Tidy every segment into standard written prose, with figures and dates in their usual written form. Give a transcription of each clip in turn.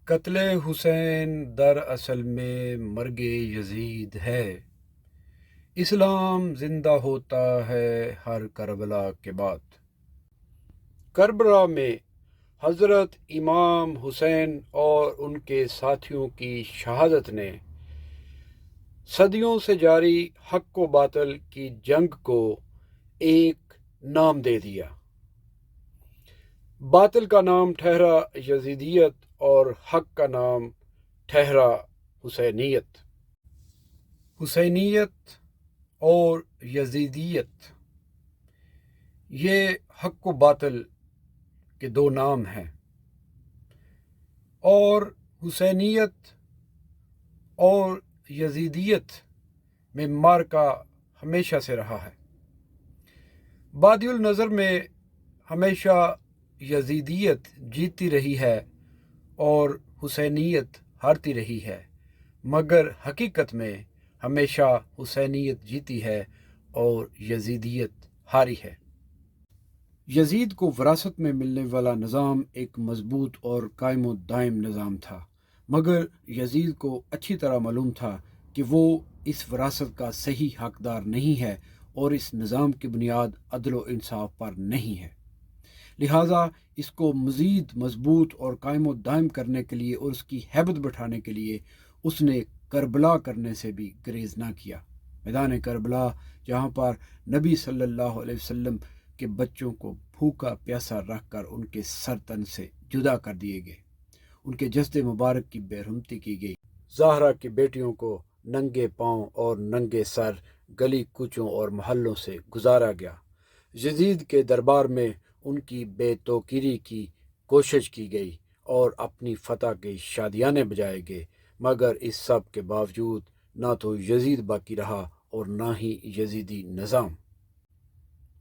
قتل حسین دراصل میں مرگ یزید ہے۔ اسلام زندہ ہوتا ہے ہر کربلا کے بعد۔ کربلا میں حضرت امام حسین اور ان کے ساتھیوں کی شہادت نے صدیوں سے جاری حق و باطل کی جنگ کو ایک نام دے دیا۔ باطل کا نام ٹھہرا یزیدیت اور حق کا نام ٹھہرا حسینیت۔ حسینیت اور یزیدیت یہ حق و باطل کے دو نام ہیں، اور حسینیت اور یزیدیت میں معرکہ ہمیشہ سے رہا ہے۔ بادی النظر میں ہمیشہ یزیدیت جیتتی رہی ہے اور حسینیت ہارتی رہی ہے، مگر حقیقت میں ہمیشہ حسینیت جیتی ہے اور یزیدیت ہاری ہے۔ یزید کو وراثت میں ملنے والا نظام ایک مضبوط اور قائم و دائم نظام تھا، مگر یزید کو اچھی طرح معلوم تھا کہ وہ اس وراثت کا صحیح حقدار نہیں ہے اور اس نظام کی بنیاد عدل و انصاف پر نہیں ہے۔ لہٰذا اس کو مزید مضبوط اور قائم و دائم کرنے کے لیے اور اس کی ہیبت بٹھانے کے لیے اس نے کربلا کرنے سے بھی گریز نہ کیا۔ میدان کربلا، جہاں پر نبی صلی اللہ علیہ وسلم کے بچوں کو بھوکا پیاسا رکھ کر ان کے سر تن سے جدا کر دیے گئے، ان کے جسد مبارک کی بے حرمتی کی گئی، زہرا کی بیٹیوں کو ننگے پاؤں اور ننگے سر گلی کوچوں اور محلوں سے گزارا گیا، یزید کے دربار میں ان کی بے توقیری کی کوشش کی گئی اور اپنی فتح کے شادیانے بجائے گئے، مگر اس سب کے باوجود نہ تو یزید باقی رہا اور نہ ہی یزیدی نظام۔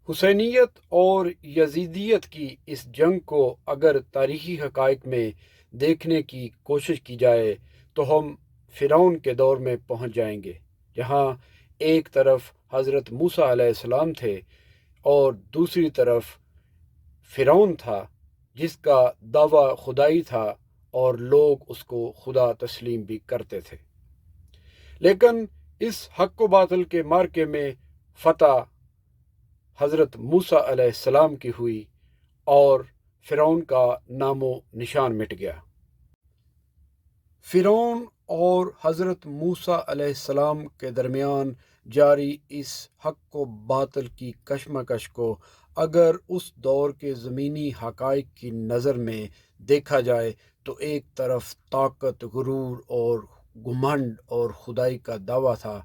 حسینیت اور یزیدیت کی اس جنگ کو اگر تاریخی حقائق میں دیکھنے کی کوشش کی جائے تو ہم فرعون کے دور میں پہنچ جائیں گے، جہاں ایک طرف حضرت موسیٰ علیہ السلام تھے اور دوسری طرف فرعون تھا جس کا دعویٰ خدائی تھا اور لوگ اس کو خدا تسلیم بھی کرتے تھے، لیکن اس حق و باطل کے معرکے میں فتح حضرت موسیٰ علیہ السلام کی ہوئی اور فرعون کا نام و نشان مٹ گیا۔ فرعون اور حضرت موسیٰ علیہ السلام کے درمیان جاری اس حق و باطل کی کشمکش کو اگر اس دور کے زمینی حقائق کی نظر میں دیکھا جائے تو ایک طرف طاقت، غرور اور گھمنڈ اور خدائی کا دعویٰ تھا،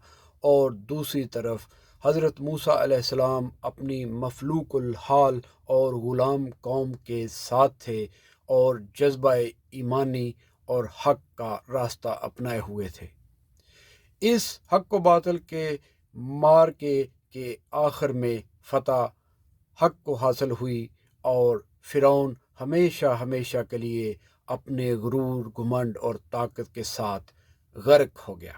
اور دوسری طرف حضرت موسیٰ علیہ السلام اپنی مفلوق الحال اور غلام قوم کے ساتھ تھے اور جذبہ ایمانی اور حق کا راستہ اپنائے ہوئے تھے۔ اس حق و باطل کے معرکے کے آخر میں فتح حق کو حاصل ہوئی اور فرعون ہمیشہ ہمیشہ کے لیے اپنے غرور، گھمنڈ اور طاقت کے ساتھ غرق ہو گیا۔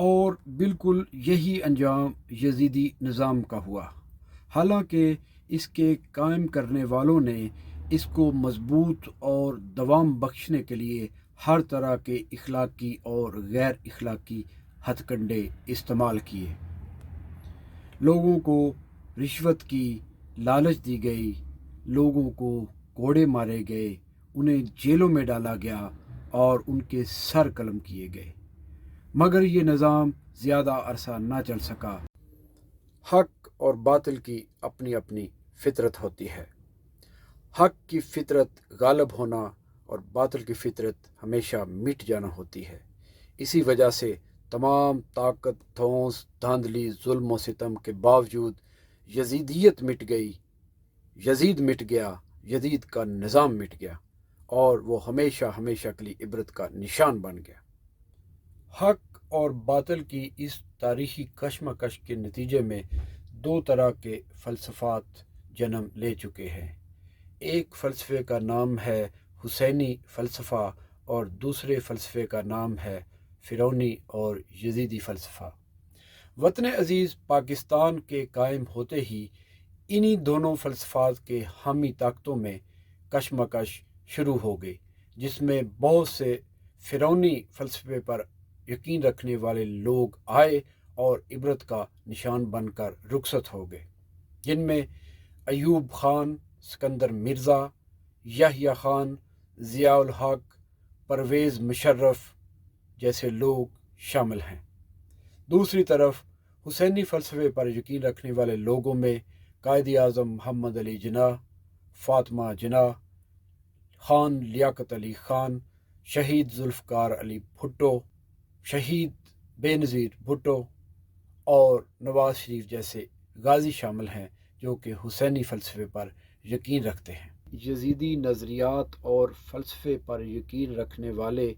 اور بالکل یہی انجام یزیدی نظام کا ہوا، حالانکہ اس کے قائم کرنے والوں نے اس کو مضبوط اور دوام بخشنے کے لیے ہر طرح کے اخلاقی اور غیر اخلاقی ہتھ کنڈے استعمال کیے۔ لوگوں کو رشوت کی لالچ دی گئی، لوگوں کو کوڑے مارے گئے، انہیں جیلوں میں ڈالا گیا اور ان کے سر قلم کیے گئے، مگر یہ نظام زیادہ عرصہ نہ چل سکا۔ حق اور باطل کی اپنی اپنی فطرت ہوتی ہے، حق کی فطرت غالب ہونا اور باطل کی فطرت ہمیشہ مٹ جانا ہوتی ہے۔ اسی وجہ سے تمام طاقت، دھونس، دھاندلی، ظلم و ستم کے باوجود یزیدیت مٹ گئی، یزید مٹ گیا، یزید کا نظام مٹ گیا اور وہ ہمیشہ ہمیشہ کے لیے عبرت کا نشان بن گیا۔ حق اور باطل کی اس تاریخی کشمکش کے نتیجے میں دو طرح کے فلسفات جنم لے چکے ہیں۔ ایک فلسفے کا نام ہے حسینی فلسفہ اور دوسرے فلسفے کا نام ہے فرعونی اور یزیدی فلسفہ۔ وطن عزیز پاکستان کے قائم ہوتے ہی انہی دونوں فلسفات کے حامی طاقتوں میں کشمکش شروع ہو گئی، جس میں بہت سے فرعونی فلسفے پر یقین رکھنے والے لوگ آئے اور عبرت کا نشان بن کر رخصت ہو گئے، جن میں ایوب خان، سکندر مرزا، یحییٰ خان، ضیاء الحق، پرویز مشرف جیسے لوگ شامل ہیں۔ دوسری طرف حسینی فلسفے پر یقین رکھنے والے لوگوں میں قائد اعظم محمد علی جناح، فاطمہ جناح، خان لیاقت علی خان، شہید ذوالفقار علی بھٹو، شہید بے نظیر بھٹو اور نواز شریف جیسے غازی شامل ہیں جو کہ حسینی فلسفے پر یقین رکھتے ہیں۔ یزیدی نظریات اور فلسفے پر یقین رکھنے والے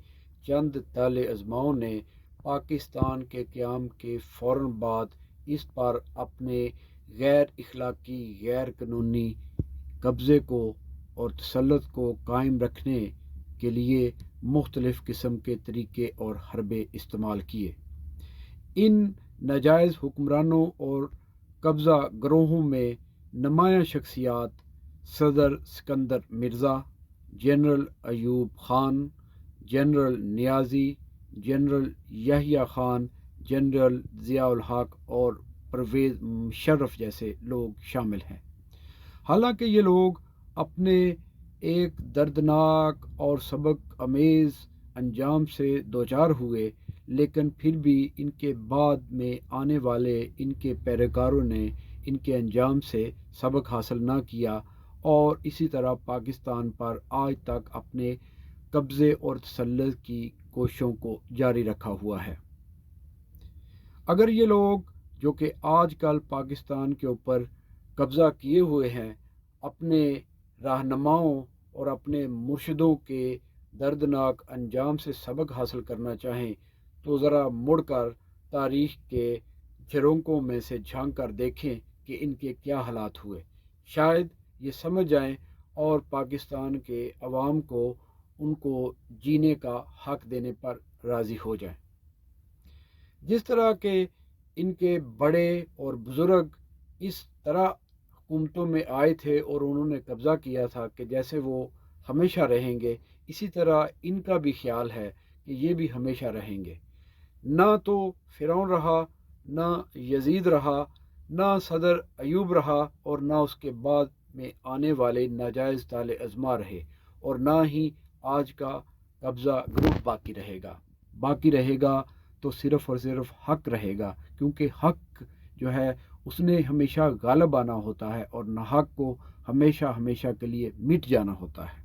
چند طالع علماؤں نے پاکستان کے قیام کے فوراً بعد اس پر اپنے غیر اخلاقی، غیر قانونی قبضے کو اور تسلط کو قائم رکھنے کے لیے مختلف قسم کے طریقے اور حربے استعمال کیے۔ ان ناجائز حکمرانوں اور قبضہ گروہوں میں نمایاں شخصیات صدر سکندر مرزا، جنرل ایوب خان، جنرل نیازی، جنرل یحییٰ خان، جنرل ضیاء الحق اور پرویز مشرف جیسے لوگ شامل ہیں۔ حالانکہ یہ لوگ اپنے ایک دردناک اور سبق آمیز انجام سے دوچار ہوئے، لیکن پھر بھی ان کے بعد میں آنے والے ان کے پیروکاروں نے ان کے انجام سے سبق حاصل نہ کیا اور اسی طرح پاکستان پر آج تک اپنے قبضے اور تسلط کی کوششوں کو جاری رکھا ہوا ہے۔ اگر یہ لوگ جو کہ آج کل پاکستان کے اوپر قبضہ کیے ہوئے ہیں اپنے رہنماؤں اور اپنے مرشدوں کے دردناک انجام سے سبق حاصل کرنا چاہیں تو ذرا مڑ کر تاریخ کے جھروکوں میں سے جھانک کر دیکھیں کہ ان کے کیا حالات ہوئے، شاید یہ سمجھ جائیں اور پاکستان کے عوام کو ان کو جینے کا حق دینے پر راضی ہو جائیں۔ جس طرح کہ ان کے بڑے اور بزرگ اس طرح حکومتوں میں آئے تھے اور انہوں نے قبضہ کیا تھا کہ جیسے وہ ہمیشہ رہیں گے، اسی طرح ان کا بھی خیال ہے کہ یہ بھی ہمیشہ رہیں گے۔ نہ تو فرعون رہا، نہ یزید رہا، نہ صدر ایوب رہا اور نہ اس کے بعد میں آنے والے ناجائز طالع علماء رہے، اور نہ ہی آج کا قبضہ گروپ باقی رہے گا تو صرف اور صرف حق رہے گا، کیونکہ حق جو ہے اس نے ہمیشہ غالب آنا ہوتا ہے اور ناحق کو ہمیشہ کے لیے مٹ جانا ہوتا ہے۔